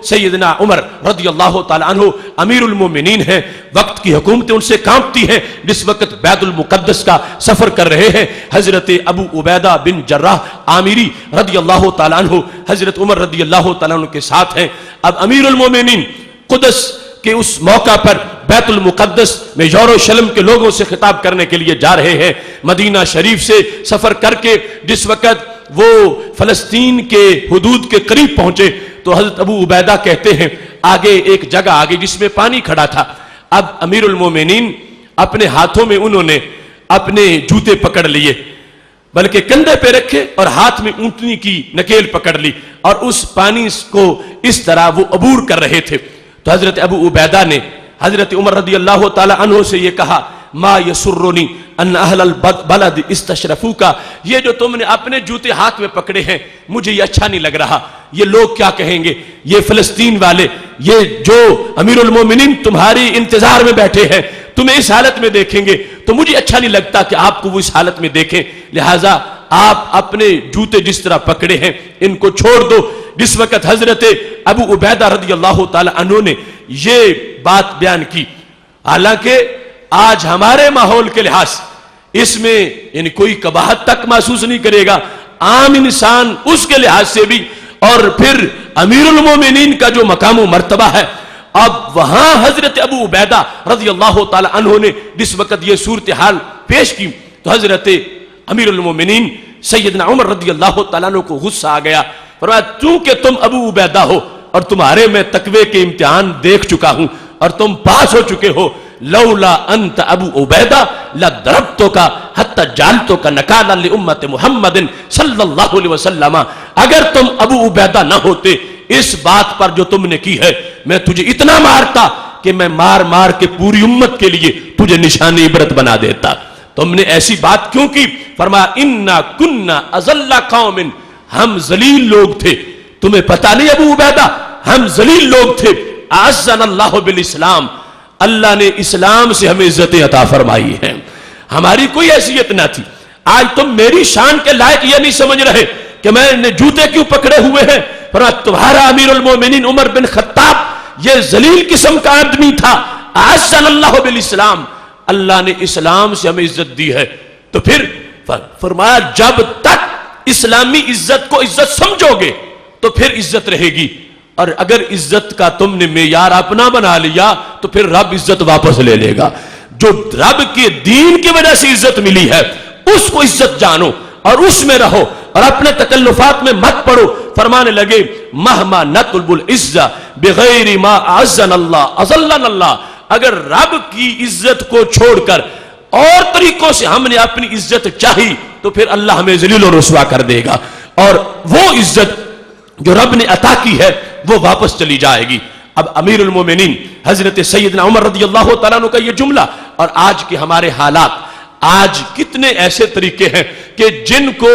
سیدنا عمر رضی اللہ تعالیٰ عنہ امیر المومنین ہیں، وقت کی حکومتیں ان سے کانپتی ہیں. جس وقت بیت المقدس کا سفر کر رہے ہیں حضرت ابو عبیدہ بن جراح عامری رضی اللہ تعالیٰ عنہ حضرت عمر رضی اللہ تعالیٰ عنہ کے ساتھ ہیں. اب امیر المومنین قدس کہ اس موقع پر بیت المقدس میں یروشلم کے لوگوں سے خطاب کرنے کے لیے جا رہے ہیں. مدینہ شریف سے سفر کر کے جس وقت وہ فلسطین کے حدود کے قریب پہنچے تو حضرت ابو عبیدہ کہتے ہیں آگے ایک جگہ آگے جس میں پانی کھڑا تھا. اب امیر المومنین اپنے ہاتھوں میں انہوں نے اپنے جوتے پکڑ لیے، بلکہ کندھے پہ رکھے اور ہاتھ میں اونٹنی کی نکیل پکڑ لی اور اس پانی کو اس طرح وہ عبور کر رہے تھے. تو حضرت ابو عبیدہ نے حضرت عمر رضی اللہ تعالی عنہ سے یہ کہا ما یسرنی ان اہل البلد استشرفوکا، یہ جو تم نے اپنے جوتے ہاتھ میں پکڑے ہیں مجھے یہ اچھا نہیں لگ رہا. یہ لوگ کیا کہیں گے، یہ فلسطین والے، یہ جو امیر المومنین تمہاری انتظار میں بیٹھے ہیں تمہیں اس حالت میں دیکھیں گے تو مجھے اچھا نہیں لگتا کہ آپ کو وہ اس حالت میں دیکھیں. لہٰذا آپ اپنے جوتے جس طرح پکڑے ہیں ان کو چھوڑ دو. جس وقت حضرت ابو عبیدہ رضی اللہ تعالی عنہ نے یہ بات بیان کی، حالانکہ آج ہمارے ماحول کے لحاظ اس میں یعنی کوئی قباحت تک محسوس نہیں کرے گا، عام انسان اس کے لحاظ سے بھی، اور پھر امیر المومنین کا جو مقام و مرتبہ ہے. اب وہاں حضرت ابو عبیدہ رضی اللہ تعالی عنہ نے جس وقت یہ صورتحال پیش کی تو حضرت امیر المومنین سیدنا عمر رضی اللہ تعالیٰ عنہ کو غصہ آ گیا. فرمایا چونکہ تم ابو عبیدہ ہو اور تمہارے میں تقوی کے امتحان دیکھ چکا ہوں اور تم پاس ہو چکے ہو، لولا انت ابو عبیدہ لضربتک حتی جعلتک نکالا لامت محمد صلی اللہ علیہ وسلم، اگر تم ابو عبیدہ نہ ہوتے اس بات پر جو تم نے کی ہے میں تجھے اتنا مارتا کہ میں مار مار کے پوری امت کے لیے تجھے نشانی عبرت بنا دیتا. تم نے ایسی بات کیوں کی؟ فرمایا انا کنا اذل قوم، ہم ذلیل لوگ تھے. تمہیں پتہ نہیں ابو عبیدہ، ہم ذلیل لوگ تھے. اعزنا اللہ بالاسلام، اللہ نے اسلام سے ہمیں عزت عطا فرمائی ہے، ہماری کوئی حیثیت نہ تھی. آج تم میری شان کے لائق یہ نہیں سمجھ رہے کہ میں نے جوتے کیوں پکڑے ہوئے ہیں. فرمایا تمہارا امیر المومنین عمر بن خطاب یہ ذلیل قسم کا آدمی تھا. اعزنا اللہ بالاسلام، اللہ نے اسلام سے ہمیں عزت دی ہے. تو پھر فرمایا جب تک اسلامی عزت کو عزت سمجھو گے تو پھر عزت رہے گی، اور اگر عزت کا تم نے معیار اپنا بنا لیا تو پھر رب عزت واپس لے لے گا. جو رب کے دین کی وجہ سے عزت ملی ہے اس کو عزت جانو اور اس میں رہو اور اپنے تکلفات میں مت پڑو. فرمانے لگے مہما نطلب العزہ بغیر ما اعزنا اللہ اذلنا اللہ، اگر رب کی عزت کو چھوڑ کر اور طریقوں سے ہم نے اپنی عزت چاہی تو پھر اللہ ہمیں ذلیل و رسوا کر دے گا، اور وہ عزت جو رب نے عطا کی ہے وہ واپس چلی جائے گی. اب امیر المومنین حضرت سیدنا عمر رضی اللہ تعالیٰ عنہ کا یہ جملہ، اور آج کے ہمارے حالات، آج کتنے ایسے طریقے ہیں کہ جن کو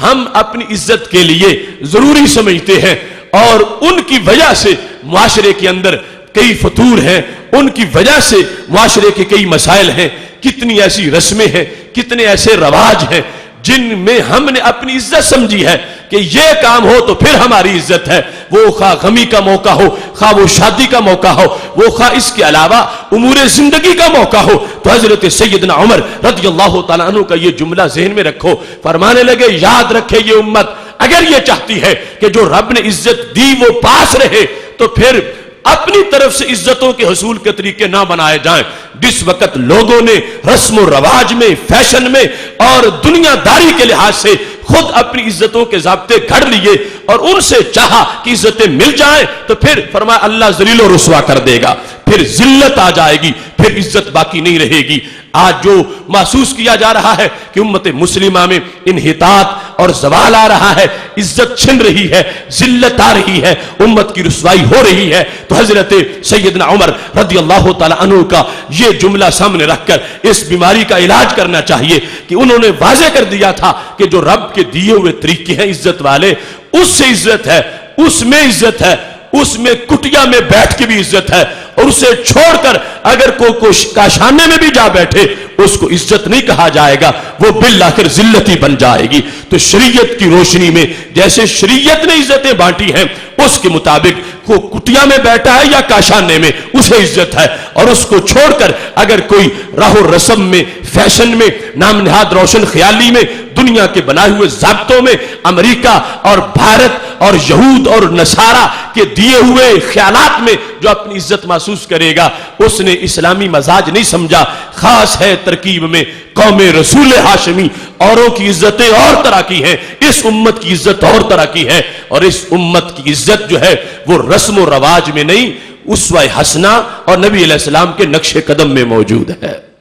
ہم اپنی عزت کے لیے ضروری سمجھتے ہیں اور ان کی وجہ سے معاشرے کے اندر کئی فتور ہیں، ان کی وجہ سے معاشرے کے کئی مسائل ہیں. کتنی ایسی رسمیں ہیں، کتنے ایسے رواج ہیں جن میں ہم نے اپنی عزت سمجھی ہے کہ یہ کام ہو تو پھر ہماری عزت ہے. وہ خواہ غمی کا موقع ہو، خواہ وہ شادی کا موقع ہو، وہ خواہ اس کے علاوہ امور زندگی کا موقع ہو. تو حضرت سیدنا عمر رضی اللہ تعالیٰ عنہ کا یہ جملہ ذہن میں رکھو. فرمانے لگے یاد رکھے یہ امت اگر یہ چاہتی ہے کہ جو رب نے عزت دی وہ پاس رہے تو پھر اپنی طرف سے عزتوں کے حصول کے طریقے نہ بنائے جائیں. جس وقت لوگوں نے رسم و رواج میں، فیشن میں اور دنیا داری کے لحاظ سے خود اپنی عزتوں کے ضابطے گھڑ لیے اور ان سے چاہا کہ عزتیں مل جائیں تو پھر فرمایا اللہ ذلیل و رسوا کر دے گا، پھر ذلت آ جائے گی، پھر عزت باقی نہیں رہے گی. آج جو محسوس کیا جا رہا ہے کہ امت مسلمہ میں انحطاط اور زوال آ رہا ہے، عزت چھن رہی ہے، ذلت آ رہی ہے، امت کی رسوائی ہو رہی ہے، تو حضرت سیدنا عمر رضی اللہ تعالی عنہ کا یہ جملہ سامنے رکھ کر اس بیماری کا علاج کرنا چاہیے کہ انہوں نے واضح کر دیا تھا کہ جو رب کے دیے ہوئے طریقے ہیں عزت والے، اس سے عزت ہے، اس میں عزت ہے، اس میں کٹیا میں بیٹھ کے بھی عزت ہے، اور اسے چھوڑ کر اگر کوئی کاشانے میں بھی جا بیٹھے اس کو عزت نہیں کہا جائے گا، وہ بالآخر ذلتی بن جائے گی. تو شریعت کی روشنی میں جیسے شریعت نے عزتیں بانٹی ہیں اس کے مطابق وہ کٹیا میں بیٹھا ہے یا کاشانے میں، اسے عزت ہے. اور اس کو چھوڑ کر اگر کوئی راہ و رسم میں، فیشن میں، نام نہاد روشن خیالی میں، دنیا کے بنائے ہوئے ضابطوں میں، امریکہ اور بھارت اور یہود اور نصارہ کے دیے ہوئے خیالات میں جو اپنی عزت محسوس کرے گا، اس نے اسلامی مزاج نہیں سمجھا. خاص ہے ترکیب میں قوم رسول ہاشمی، اوروں کی عزتیں اور طرح کی ہیں، اس امت کی عزت اور طرح کی ہے. اور اس امت کی عزت جو ہے وہ رسم و رواج میں نہیں، اسوہ حسنہ اور نبی علیہ السلام کے نقش قدم میں موجود ہے.